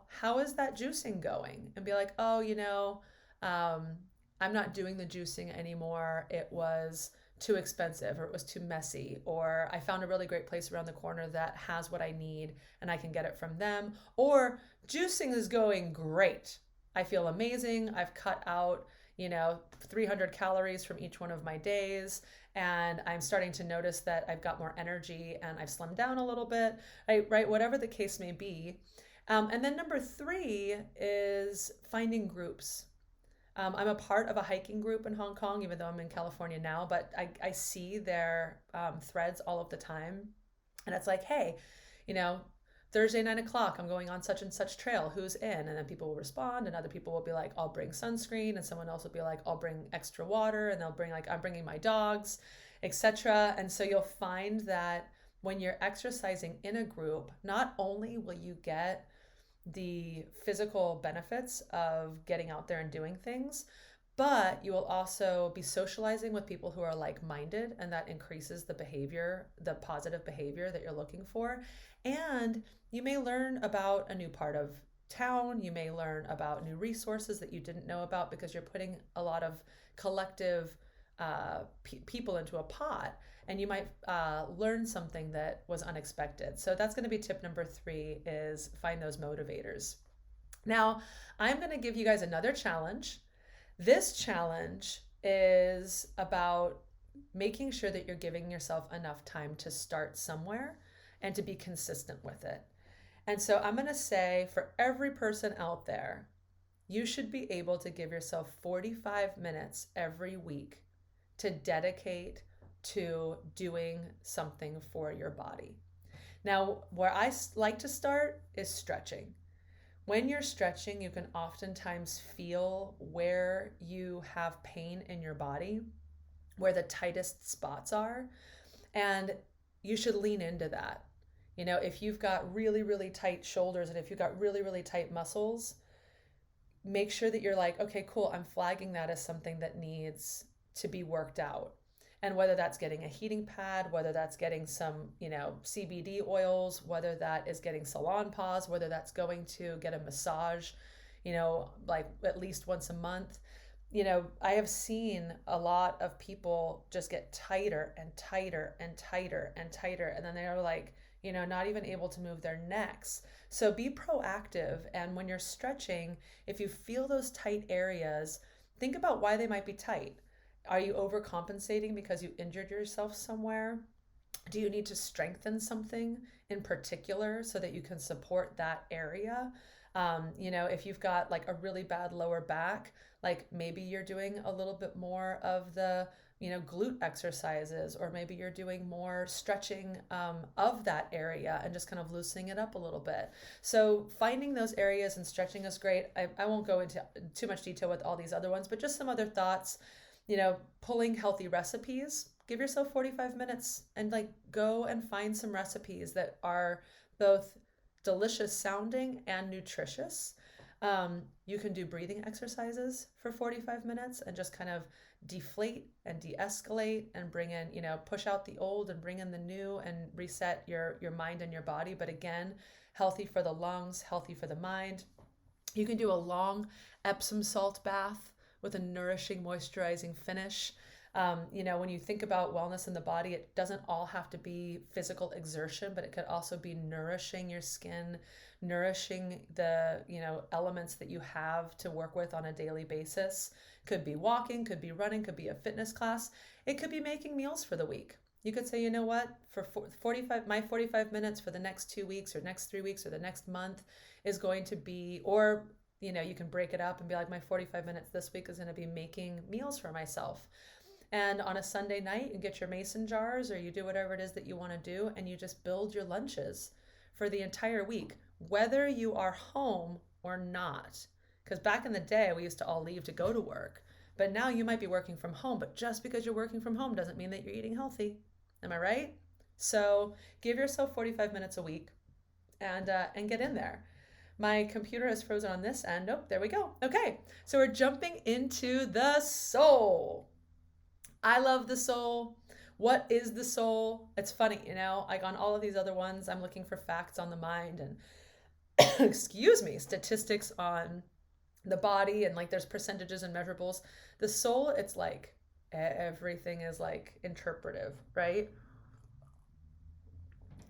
how is that juicing going? And be like, oh, I'm not doing the juicing anymore. It was too expensive, or it was too messy, or I found a really great place around the corner that has what I need and I can get it from them. Or juicing is going great. I feel amazing. I've cut out, 300 calories from each one of my days, and I'm starting to notice that I've got more energy and I've slimmed down a little bit, right? Whatever the case may be. And then number 3 is finding groups. I'm a part of a hiking group in Hong Kong, even though I'm in California now, but I see their threads all of the time. And it's like, hey, Thursday, 9 o'clock, I'm going on such and such trail. Who's in? And then people will respond, and other people will be like, I'll bring sunscreen. And someone else will be like, I'll bring extra water. And they'll bring like, I'm bringing my dogs, etc. And so you'll find that when you're exercising in a group, not only will you get the physical benefits of getting out there and doing things, but you will also be socializing with people who are like-minded, and that increases the behavior, the positive behavior that you're looking for. And you may learn about a new part of town. You may learn about new resources that you didn't know about because you're putting a lot of collective people into a pot, and you might learn something that was unexpected. So that's going to be tip number 3, is find those motivators. Now, I'm going to give you guys another challenge. This challenge is about making sure that you're giving yourself enough time to start somewhere and to be consistent with it. And so I'm going to say, for every person out there, you should be able to give yourself 45 minutes every week to dedicate to doing something for your body. Now, where I like to start is stretching. When you're stretching, you can oftentimes feel where you have pain in your body, where the tightest spots are, and you should lean into that. If you've got really, really tight shoulders and if you've got really, really tight muscles, make sure that you're like, okay, cool, I'm flagging that as something that needs to be worked out. And whether that's getting a heating pad, whether that's getting some, CBD oils, whether that is getting salon paws, whether that's going to get a massage, like at least once a month. I have seen a lot of people just get tighter and tighter and tighter and tighter. And then they're like, not even able to move their necks. So be proactive. And when you're stretching, if you feel those tight areas, think about why they might be tight. Are you overcompensating because you injured yourself somewhere? Do you need to strengthen something in particular so that you can support that area? If you've got like a really bad lower back, like maybe you're doing a little bit more of the, glute exercises, or maybe you're doing more stretching of that area and just kind of loosening it up a little bit. So finding those areas and stretching is great. I won't go into too much detail with all these other ones, but just some other thoughts. Pulling healthy recipes. Give yourself 45 minutes and like go and find some recipes that are both delicious sounding and nutritious. You can do breathing exercises for 45 minutes and just kind of deflate and de-escalate and bring in, push out the old and bring in the new and reset your mind and your body. But again, healthy for the lungs, healthy for the mind. You can do a long Epsom salt bath with a nourishing, moisturizing finish. When you think about wellness in the body, it doesn't all have to be physical exertion, but it could also be nourishing your skin, nourishing the, elements that you have to work with on a daily basis. Could be walking, could be running, could be a fitness class. It could be making meals for the week. You could say, for 45 minutes for the next 2 weeks or next 3 weeks or the next month is going to be, or you can break it up and be like, my 45 minutes this week is going to be making meals for myself. And on a Sunday night, you get your mason jars, or you do whatever it is that you want to do, and you just build your lunches for the entire week, whether you are home or not. Because back in the day, we used to all leave to go to work. But now you might be working from home, but just because you're working from home doesn't mean that you're eating healthy. Am I right? So give yourself 45 minutes a week and get in there. My computer is frozen on this end. Nope, there we go. Okay, so we're jumping into the soul. I love the soul. What is the soul? It's funny, like on all of these other ones, I'm looking for facts on the mind and statistics on the body, and like there's percentages and measurables. The soul, it's like everything is like interpretive, right?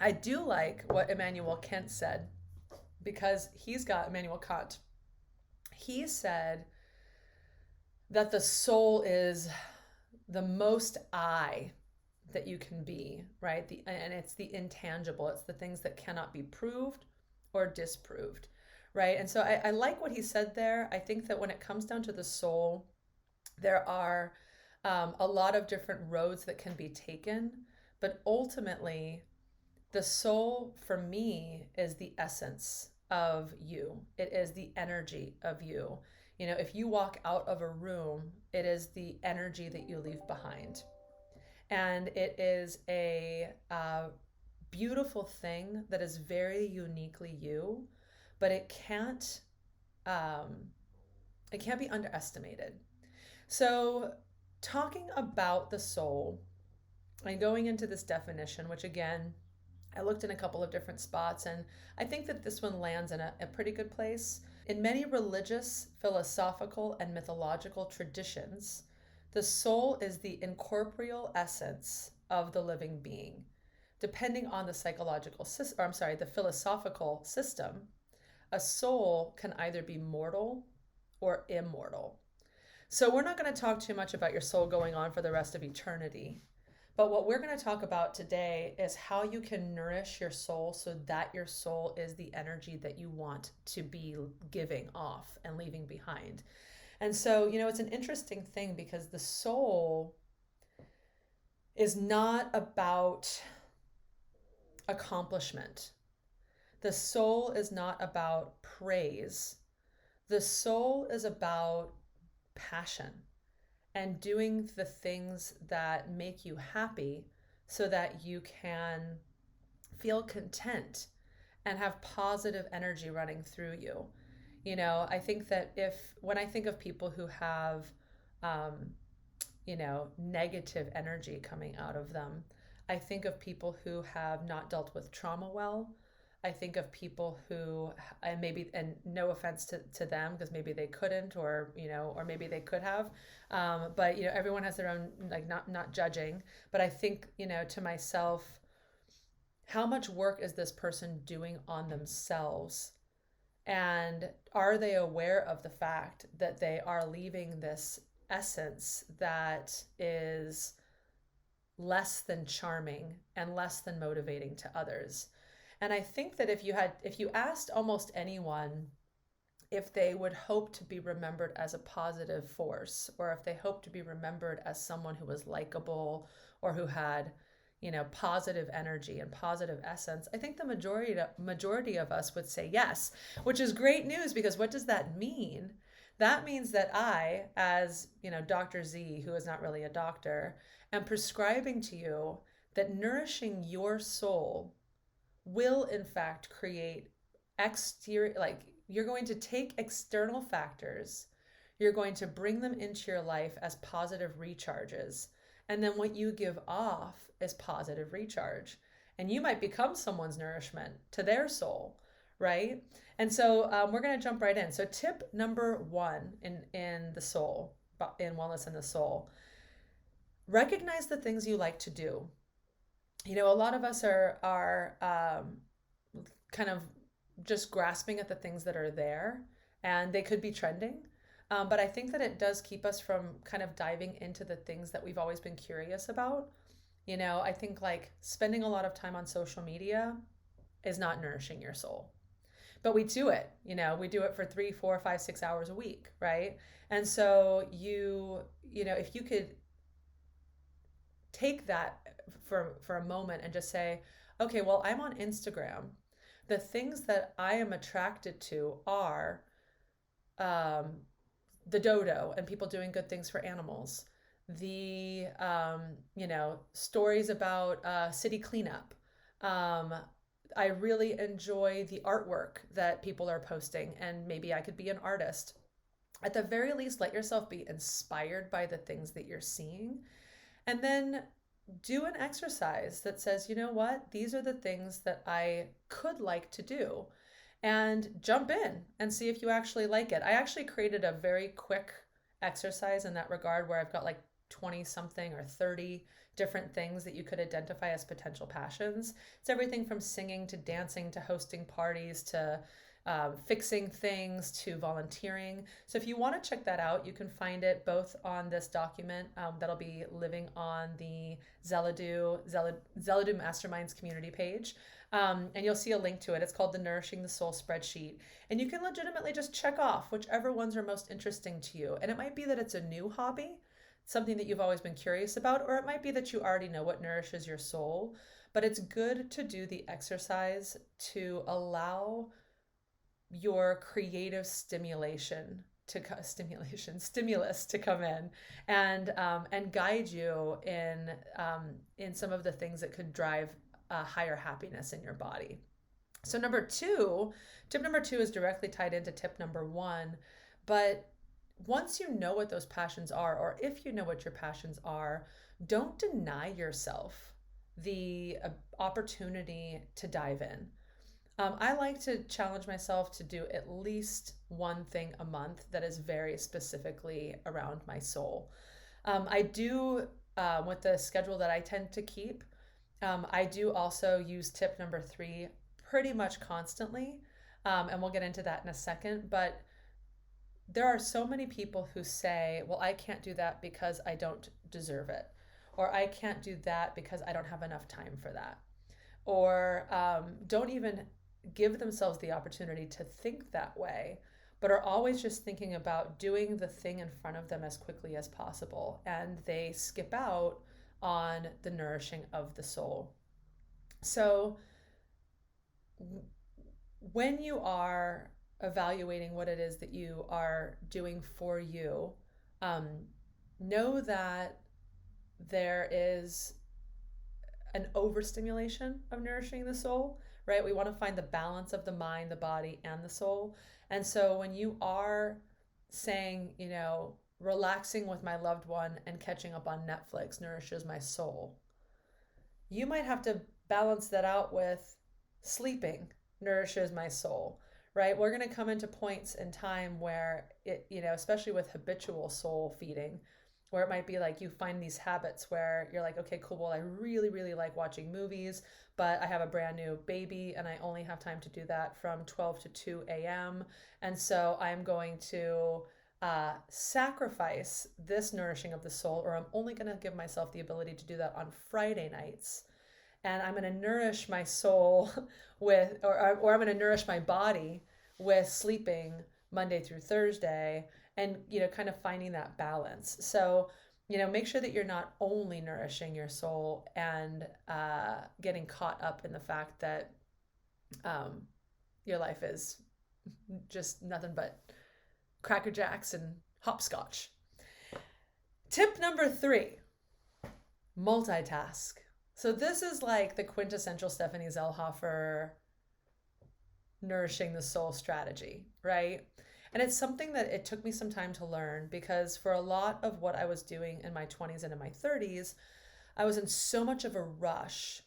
I do like what Immanuel Kant said, because he's got Immanuel Kant. He said that the soul is the most I that you can be, right? And it's the intangible. It's the things that cannot be proved or disproved, right? And so I like what he said there. I think that when it comes down to the soul, there are a lot of different roads that can be taken, but ultimately, the soul for me is the essence of you. It is the energy of you. If you walk out of a room, it is the energy that you leave behind. And it is a beautiful thing that is very uniquely you, but it can't be underestimated. So talking about the soul and going into this definition, which again, I looked in a couple of different spots, and I think that this one lands in a pretty good place. In many religious, philosophical, and mythological traditions, the soul is the incorporeal essence of the living being. Depending on the the philosophical system, a soul can either be mortal or immortal. So we're not going to talk too much about your soul going on for the rest of eternity. But what we're going to talk about today is how you can nourish your soul so that your soul is the energy that you want to be giving off and leaving behind. And so, it's an interesting thing, because the soul is not about accomplishment. The soul is not about praise. The soul is about passion and doing the things that make you happy so that you can feel content and have positive energy running through you. I think that when I think of people who have, um, negative energy coming out of them, I think of people who have not dealt with trauma well. I think of people who, and no offense to them, because maybe they couldn't, or maybe they could have, but everyone has their own, like, not judging, but I think, to myself, how much work is this person doing on themselves? And are they aware of the fact that they are leaving this essence that is less than charming and less than motivating to others? And I think that if you asked almost anyone if they would hope to be remembered as a positive force, or if they hope to be remembered as someone who was likable, or who had, positive energy and positive essence, I think the majority of us would say yes, which is great news, because what does that mean? That means that I, as, Dr. Z, who is not really a doctor, am prescribing to you that nourishing your soul will in fact create exterior, like, you're going to take external factors, you're going to bring them into your life as positive recharges, and then what you give off is positive recharge, and you might become someone's nourishment to their soul, right? And so we're going to jump right in. So tip number 1 in the soul, in wellness and the soul: recognize the things you like to do. A lot of us are kind of just grasping at the things that are there, and they could be trending. But I think that it does keep us from kind of diving into the things that we've always been curious about. I think, like, spending a lot of time on social media is not nourishing your soul. But we do it, we do it for 3, 4, 5, 6 hours a week, right? And so if you could take that for a moment and just say, okay, well, I'm on Instagram. The things that I am attracted to are the dodo and people doing good things for animals, the stories about city cleanup. I really enjoy the artwork that people are posting, and maybe I could be an artist. At the very least, let yourself be inspired by the things that you're seeing, and then do an exercise that says, you know what, these are the things that I could like to do, and jump in and see if you actually like it. I actually created a very quick exercise in that regard, where I've got like 20 something or 30 different things that you could identify as potential passions. It's everything from singing to dancing to hosting parties to fixing things to volunteering. So if you want to check that out, you can find it both on this document that'll be living on the Zelladu Masterminds community page. And you'll see a link to it. It's called the Nourishing the Soul spreadsheet. And you can legitimately just check off whichever ones are most interesting to you. And it might be that it's a new hobby, something that you've always been curious about, or it might be that you already know what nourishes your soul. But it's good to do the exercise to allow your creative stimulus to come in and guide you in some of the things that could drive higher happiness in your body. So tip number two is directly tied into tip number 1. But once you know what those passions are, or if you know what your passions are, don't deny yourself the opportunity to dive in. I like to challenge myself to do at least one thing a month that is very specifically around my soul. I do, with the schedule that I tend to keep, I do also use tip number 3 pretty much constantly, and we'll get into that in a second. But there are so many people who say, well, I can't do that because I don't deserve it, or I can't do that because I don't have enough time for that, or don't even give themselves the opportunity to think that way, but are always just thinking about doing the thing in front of them as quickly as possible, and they skip out on the nourishing of the soul. So when you are evaluating what it is that you are doing for you, know that there is an overstimulation of nourishing the soul, right? We want to find the balance of the mind, the body, and the soul. And so when you are saying, relaxing with my loved one and catching up on Netflix nourishes my soul, you might have to balance that out with sleeping nourishes my soul, right? We're going to come into points in time where it, especially with habitual soul feeding, where it might be like you find these habits where you're like, okay, cool, well, I really, really like watching movies, but I have a brand new baby and I only have time to do that from 12 to 2 a.m. And so I'm going to sacrifice this nourishing of the soul, or I'm only going to give myself the ability to do that on Friday nights. And I'm going to nourish my soul with, or I'm going to nourish my body with sleeping Monday through Thursday, and, kind of finding that balance. So, make sure that you're not only nourishing your soul and getting caught up in the fact that your life is just nothing but Cracker Jacks and hopscotch. Tip number 3, multitask. So this is like the quintessential Stephanie Zellhoefer nourishing the soul strategy, right? And it's something that it took me some time to learn, because for a lot of what I was doing in my 20s and in my 30s, I was in so much of a rush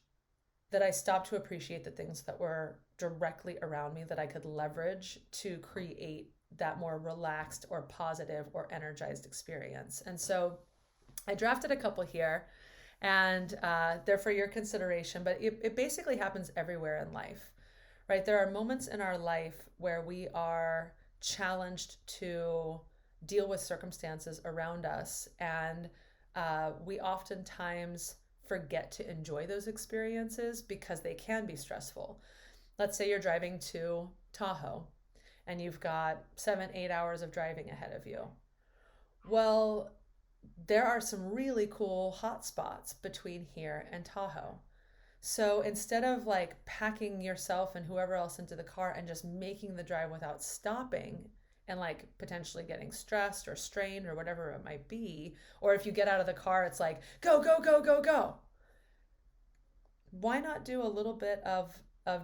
that I stopped to appreciate the things that were directly around me that I could leverage to create that more relaxed or positive or energized experience. And so I drafted a couple here, and they're for your consideration, but it basically happens everywhere in life, right? There are moments in our life where we are challenged to deal with circumstances around us, and we oftentimes forget to enjoy those experiences because they can be stressful. Let's say you're driving to Tahoe and you've got 7-8 hours of driving ahead of you. Well, there are some really cool hot spots between here and Tahoe. So instead of like packing yourself and whoever else into the car and just making the drive without stopping and like potentially getting stressed or strained or whatever it might be, or if you get out of the car, it's like, go, go, go, go, go. Why not do a little bit of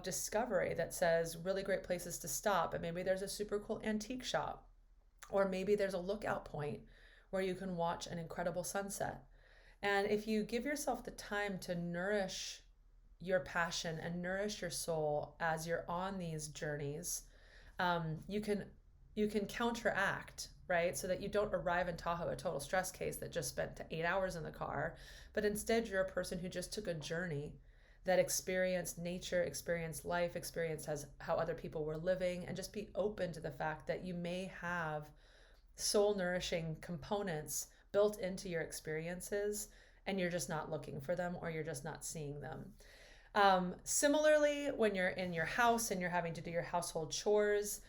discovery that says really great places to stop? And maybe there's a super cool antique shop, or maybe there's a lookout point where you can watch an incredible sunset. And if you give yourself the time to nourish your passion and nourish your soul as you're on these journeys, you can counteract, right? So that you don't arrive in Tahoe a total stress case that just spent 8 hours in the car, but instead you're a person who just took a journey that experienced nature, experienced life, experienced how other people were living, and just be open to the fact that you may have soul nourishing components built into your experiences and you're just not looking for them, or you're just not seeing them. Similarly, when you're in your house and you're having to do your household chores,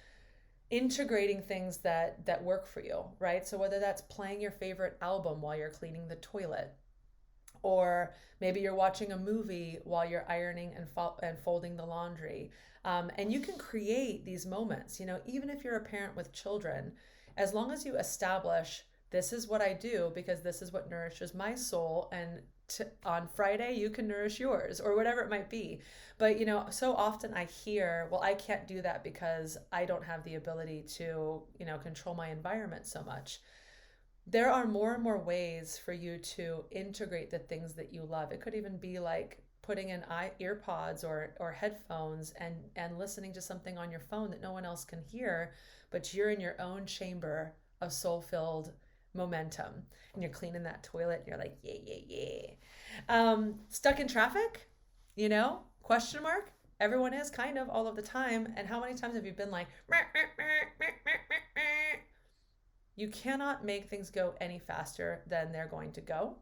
integrating things that work for you, right? So whether that's playing your favorite album while you're cleaning the toilet, or maybe you're watching a movie while you're ironing and folding the laundry. And you can create these moments, even if you're a parent with children, as long as you establish, this is what I do because this is what nourishes my soul, and on Friday you can nourish yours, or whatever it might be. But so often I hear, well, I can't do that because I don't have the ability to control my environment so much. There are more and more ways for you to integrate the things that you love. It could even be like putting in ear pods or headphones and listening to something on your phone that no one else can hear, but you're in your own chamber of soul-filled momentum, and you're cleaning that toilet and you're like, yeah. Stuck in traffic, question mark. Everyone is kind of all of the time. And how many times have you been like, meh, meh, meh, meh, meh, meh, meh. You cannot make things go any faster than they're going to go.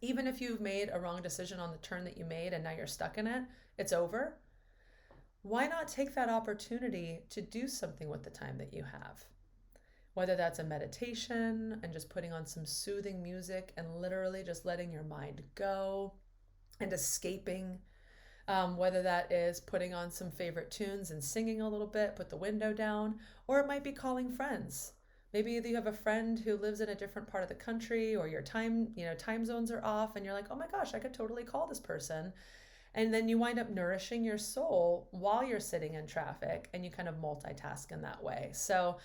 Even if you've made a wrong decision on the turn that you made and now you're stuck in it, it's over. Why not take that opportunity to do something with the time that you have? Whether that's a meditation and just putting on some soothing music and literally just letting your mind go and escaping. Whether that is putting on some favorite tunes and singing a little bit, put the window down, or it might be calling friends. Maybe you have a friend who lives in a different part of the country, or your time zones are off, and you're like, oh my gosh, I could totally call this person And then you wind up nourishing your soul while you're sitting in traffic, and you kind of multitask in that way. So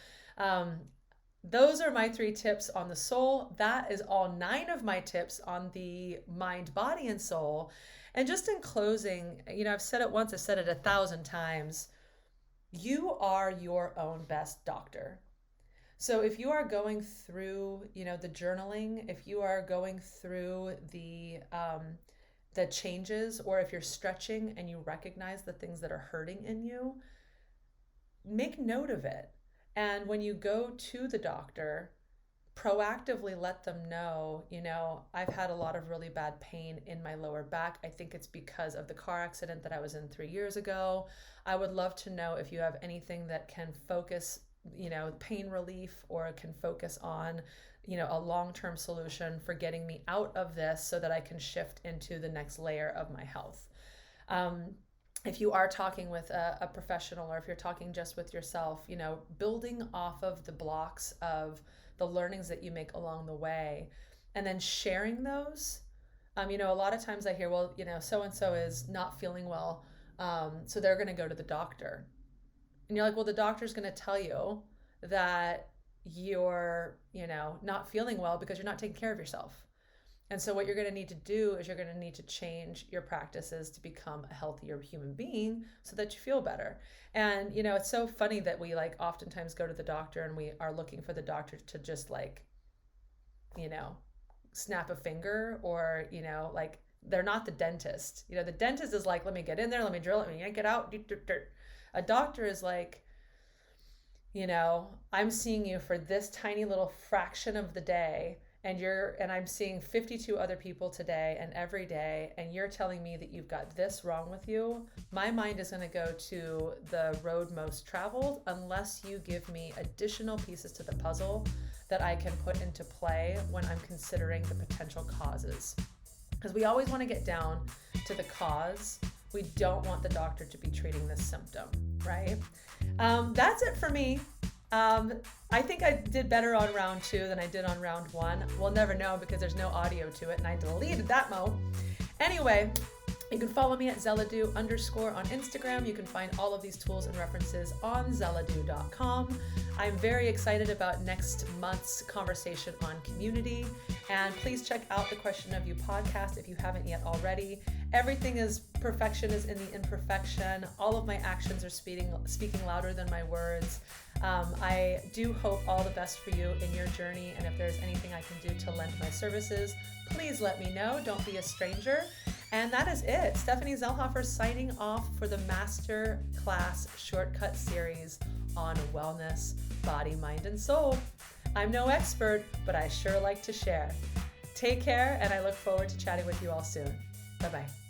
those are my 3 tips on the soul. That is all 9 of my tips on the mind, body, and soul. And just in closing, I've said it once, I've said it 1,000 times. You are your own best doctor. So if you are going through, the journaling, if you are going through the changes, or if you're stretching and you recognize the things that are hurting in you, make note of it. And when you go to the doctor, proactively let them know, I've had a lot of really bad pain in my lower back. I think it's because of the car accident that I was in 3 years ago. I would love to know if you have anything that can focus, pain relief, or can focus on, a long-term solution for getting me out of this so that I can shift into the next layer of my health. If you are talking with a professional, or if you're talking just with yourself, building off of the blocks of the learnings that you make along the way, and then sharing those. A lot of times I hear, well, so-and-so is not feeling well, so they're going to go to the doctor. And you're like, well, the doctor's going to tell you that you're, not feeling well because you're not taking care of yourself. And so what you're going to need to do is you're going to need to change your practices to become a healthier human being so that you feel better. And, it's so funny that we oftentimes go to the doctor and we are looking for the doctor to just snap a finger, or, they're not the dentist. The dentist is like, let me get in there, let me drill it, let me yank it out. A doctor is like, I'm seeing you for this tiny little fraction of the day, and I'm seeing 52 other people today and every day, and you're telling me that you've got this wrong with you. My mind is going to go to the road most traveled unless you give me additional pieces to the puzzle that I can put into play when I'm considering the potential causes. Because we always want to get down to the cause. We don't want the doctor to be treating this symptom, right? That's it for me. I think I did better on round 2 than I did on round 1. We'll never know because there's no audio to it, and I deleted that mo. Anyway, you can follow me at Zelladu_ on Instagram. You can find all of these tools and references on Zelladu.com. I'm very excited about next month's conversation on community. And please check out the Question of You podcast if you haven't yet already. Everything is perfection is in the imperfection. All of my actions are speaking louder than my words. I do hope all the best for you in your journey. And if there's anything I can do to lend my services, please let me know. Don't be a stranger. And that is it. Stephanie Zellhoefer signing off for the Masterclass Shortcut Series on wellness, body, mind, and soul. I'm no expert, but I sure like to share. Take care, and I look forward to chatting with you all soon. Bye-bye.